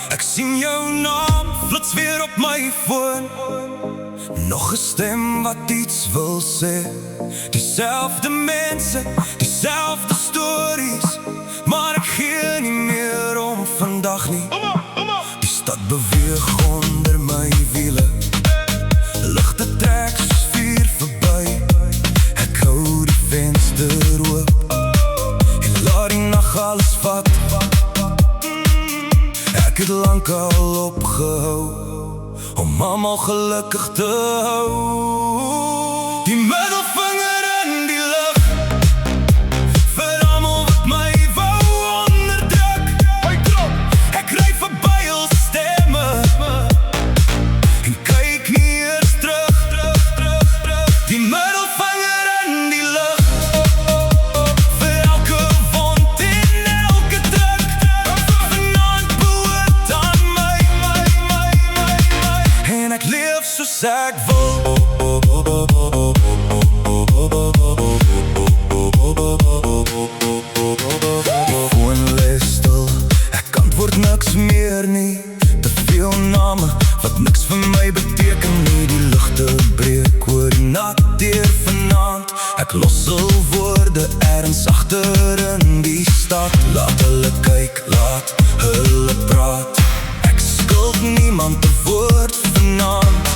Ek sien jou naam flits weer op my foon. Nog 'n stem wat iets wil sê. Dieselfde mense, dieselfde stories, maar ek gee nie meer om vandag nie. Die stad beweeg onder my wiele. Ligte trek soos vuur verby. Ek hou die venster oop en laat die nag alles vat. Ek het lang al opgehou om almal gelukkig te hou. Die middelvinger in die lug vir almal wat my wou onderdruk. Ek ry verby al stemme en kyk nie eers terug. Die middelvinger in die lug vir elke wond en elke druk. Vanaand behoort aan my en ek leef soos ek wil. Die foon lê stil, ek antwoord niks meer nie. Te veel name wat niks vir my beteken nie. Die ligte breek oor die nat deur vanaand. Ek los al woorde ergens agter in die stad. Laat hulle kyk, laat hulle praat. Ek skuld niemand 'n woord vanaand.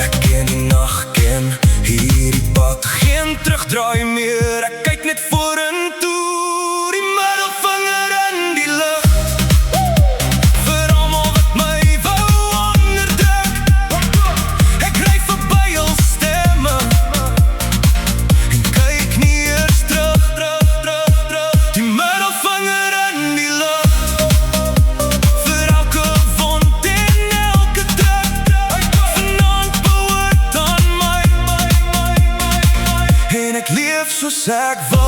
Ek ken die nag, ken hierdie pad. Geen terugdraai meer, ek kyk net vorentoe. Die middelvinger in die lug vir almal wat my wou onderdruk. Ek ry verby al stemme en kyk nie eers terug. Die middelvinger in die lug vir elke wond en elke druk. Vanaand behoort aan my en ek leef soos ek wil.